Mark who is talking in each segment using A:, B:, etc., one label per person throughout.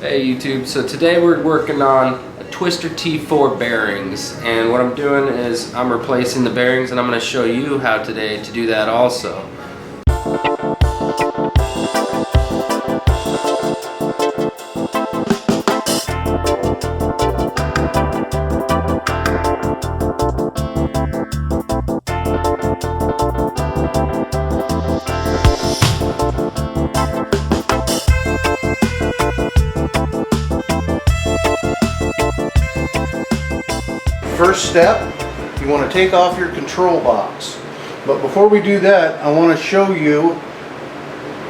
A: Hey YouTube, so today we're working on a Twister T4 bearings, and what I'm doing is I'm replacing the bearings, and I'm going to show you how today to do that also.
B: First step, you want to take off your control box. But before we do that, I want to show you,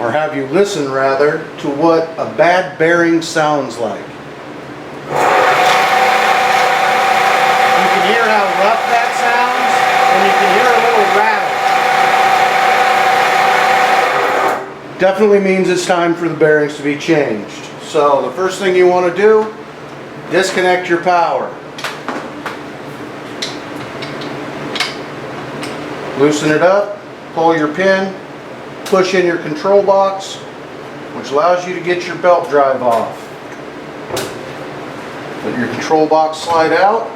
B: or have you listen rather, to what a bad bearing sounds like. You can hear how rough that sounds, and you can hear a little rattle. Definitely means it's time for the bearings to be changed. So the first thing you want to do, disconnect your power. Loosen it up, pull your pin, push in your control box, which allows you to get your belt drive off. Let your control box slide out,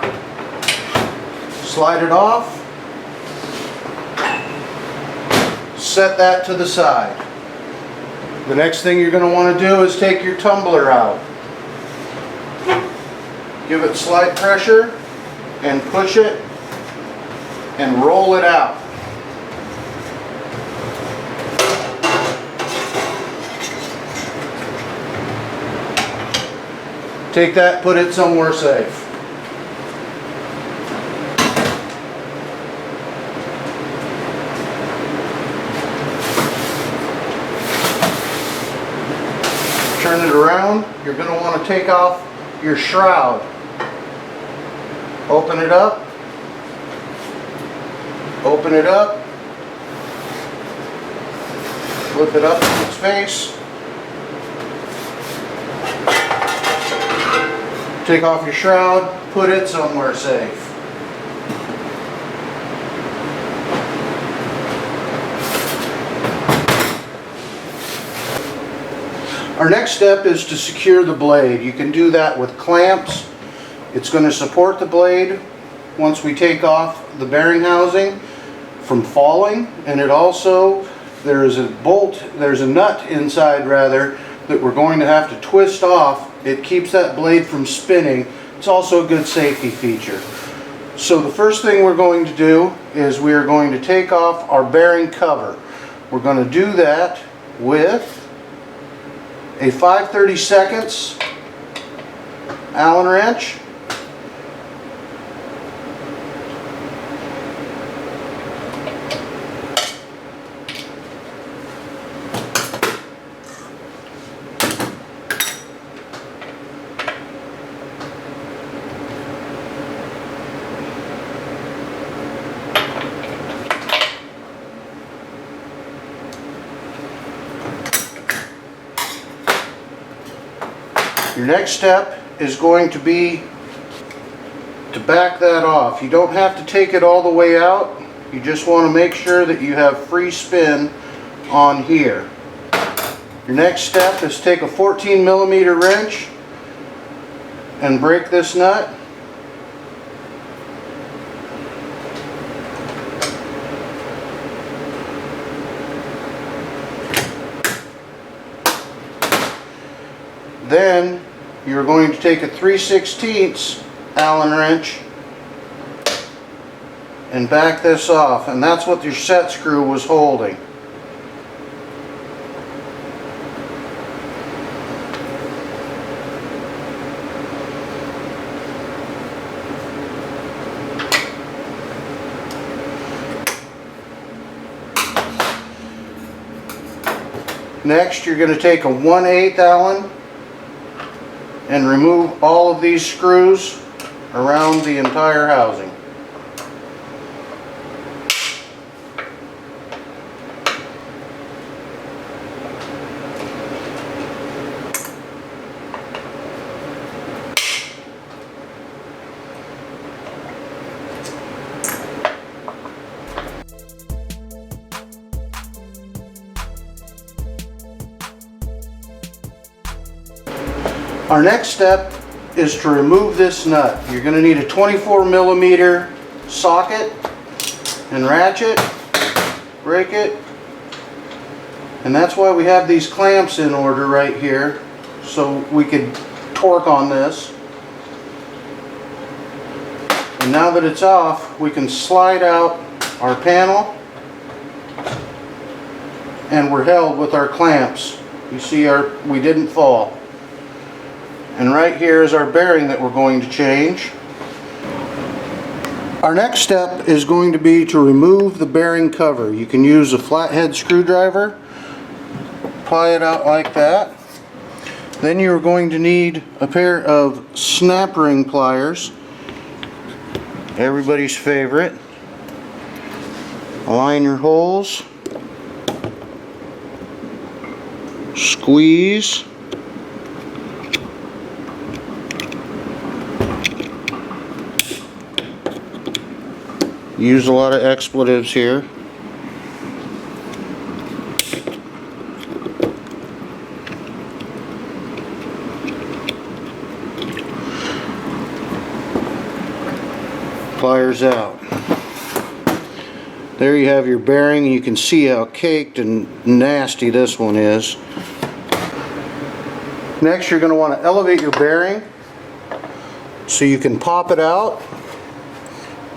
B: slide it off, set that to the side. The next thing you're going to want to do is take your tumbler out. Give it slight pressure and push it and roll it out. Take that, put it somewhere safe. Turn it around. You're going to want to take off your shroud. Open it up. Open it up. Flip it up in its face. Take off your shroud, put it somewhere safe. Our next step is to secure the blade. You can do that with clamps. It's going to support the blade once we take off the bearing housing from falling, and it also, there's a nut inside rather, that we're going to have to twist off. It keeps that blade from spinning. It's also a good safety feature. So the first thing we're going to do is we are going to take off our bearing cover. We're going to do that with a 5/32 Allen wrench. Your next step is going to be to back that off. You don't have to take it all the way out. You just want to make sure that you have free spin on here. Your next step is take a 14mm wrench and break this nut. Then you're going to take a 3/16 Allen wrench and back this off, and that's what your set screw was holding. Next, you're going to take a 1/8 Allen and remove all of these screws around the entire housing. Our next step is to remove this nut. You're going to need a 24mm socket and ratchet, break it, and that's why we have these clamps in order right here, so we could torque on this. And now that it's off, we can slide out our panel, and we're held with our clamps. You see, we didn't fall. And right here is our bearing that we're going to change. Our next step is going to be to remove the bearing cover. You can use a flathead screwdriver, pry it out like that. Then you're going to need a pair of snap ring pliers, everybody's favorite. Align your holes, squeeze, use a lot of expletives here. Pliers out. There you have your bearing. You can see how caked and nasty this one is. Next, you're going to want to elevate your bearing so you can pop it out.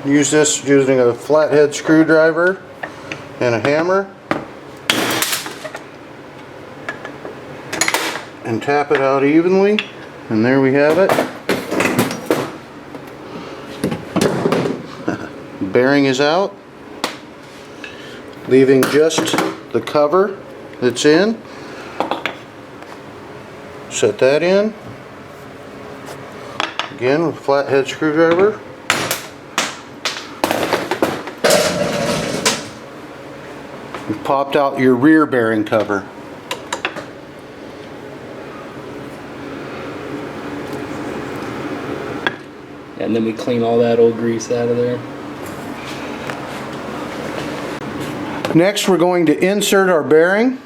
B: Use this using a flathead screwdriver and a hammer, and tap it out evenly, and there we have it. Bearing is out, leaving just the cover that's in. Set that in again with a flathead screwdriver. You've popped out your rear bearing cover.
C: And then we clean all that old grease out of there.
B: Next, we're going to insert our bearing.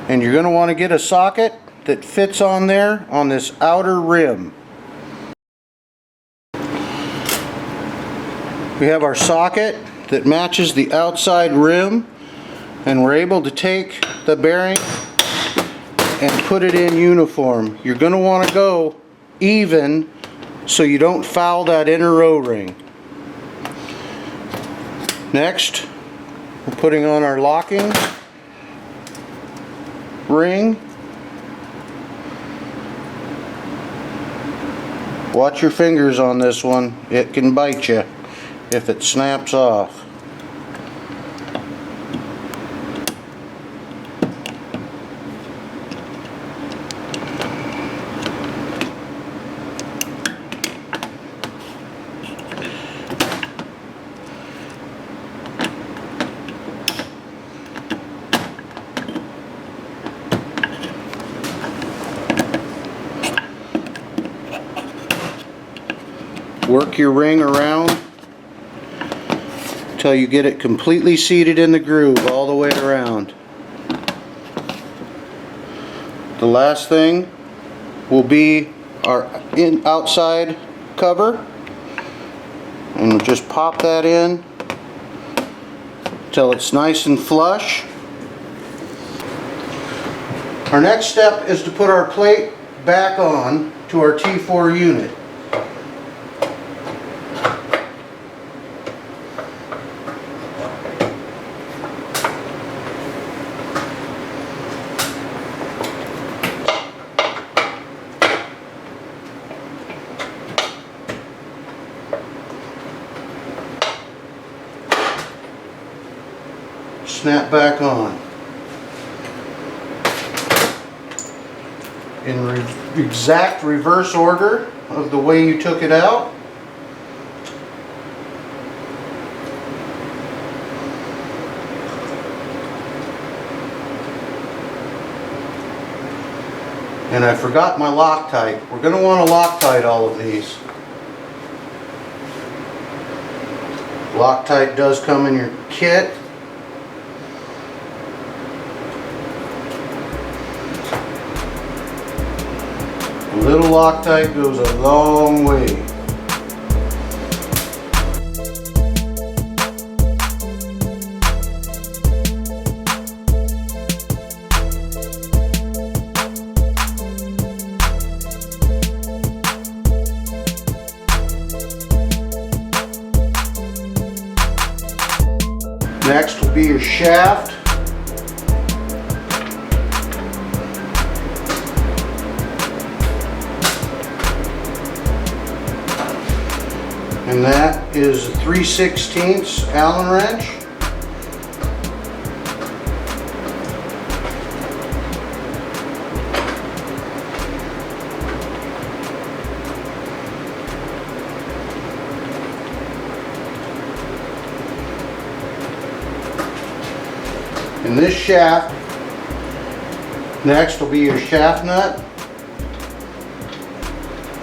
B: And you're going to want to get a socket that fits on there on this outer rim. We have our socket that matches the outside rim, and we're able to take the bearing and put it in uniform. You're going to want to go even so you don't foul that inner O-ring. Next, we're putting on our locking ring. Watch your fingers on this one. It can bite you if it snaps off. Work your ring around until you get it completely seated in the groove all the way around. The last thing will be our outside cover, and we'll just pop that in until it's nice and flush. Our next step is to put our plate back on to our T4 unit. Snap back on. In exact reverse order of the way you took it out. And I forgot my Loctite. We're going to want to Loctite all of these. Loctite does come in your kit. A little Loctite goes a long way. Next will be your shaft. And that is a 3/16 Allen wrench. And this shaft, next will be your shaft nut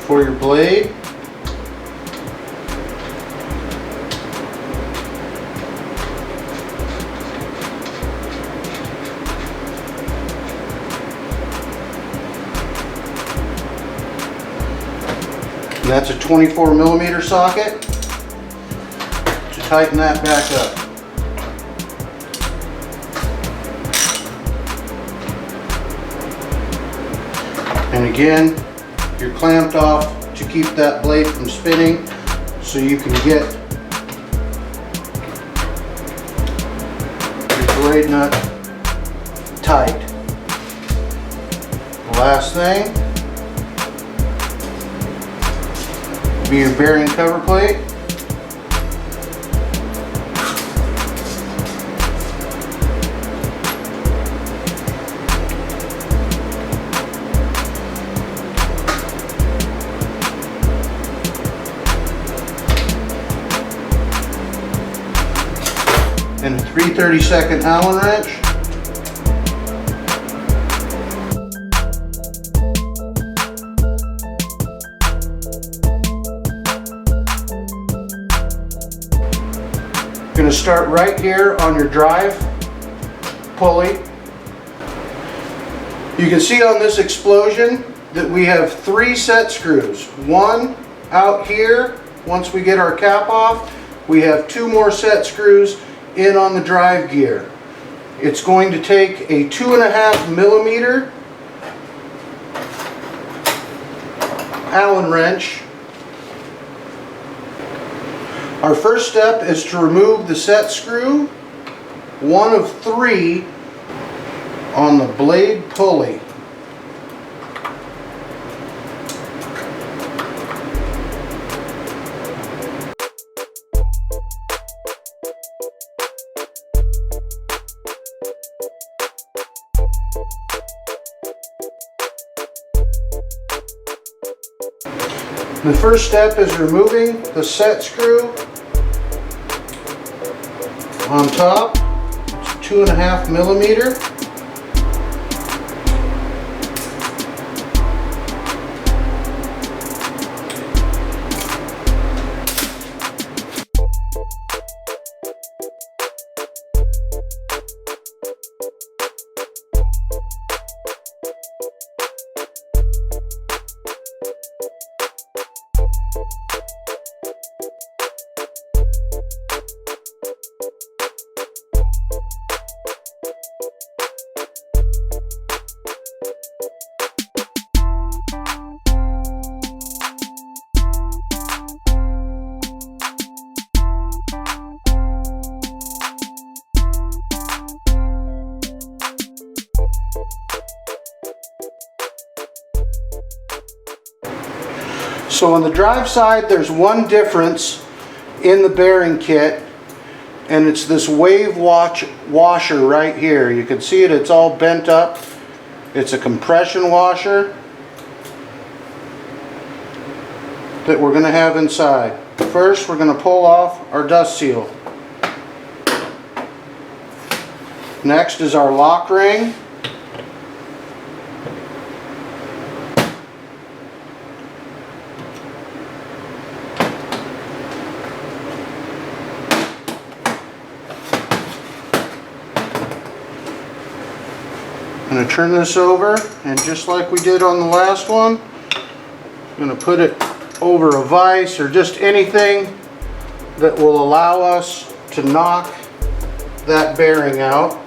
B: for your blade. And that's a 24mm socket to tighten that back up. And again, you're clamped off to keep that blade from spinning so you can get your blade nut tight. The last thing will be your bearing cover plate. And a 3/32 Allen wrench. You're going to start right here on your drive pulley. You can see on this explosion that we have 3 set screws. One out here, once we get our cap off, we have 2 more set screws in on the drive gear. It's going to take a 2.5mm Allen wrench. Our first step is to remove the set screw, one of 3 on the blade pulley. The first step is removing the set screw on top. It's 2.5mm. So on the drive side, there's one difference in the bearing kit, and it's this wave washer right here. You can see it, it's all bent up. It's a compression washer that we're going to have inside. First, we're going to pull off our dust seal. Next is our lock ring. I'm going to turn this over, and just like we did on the last one, I'm going to put it over a vise or just anything that will allow us to knock that bearing out.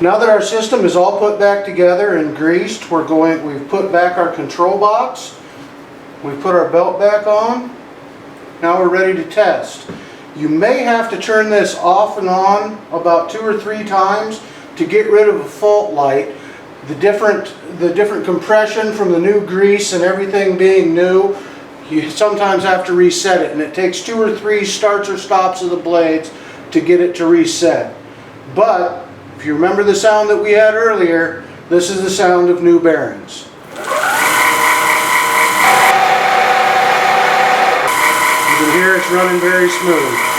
B: Now that our system is all put back together and greased, we've put back our control box, we've put our belt back on, now we're ready to test. You may have to turn this off and on about 2 or 3 times to get rid of a fault light. The different compression from the new grease and everything being new, you sometimes have to reset it, and it takes 2 or 3 starts or stops of the blades to get it to reset. But if you remember the sound that we had earlier, this is the sound of new bearings. You can hear it's running very smooth.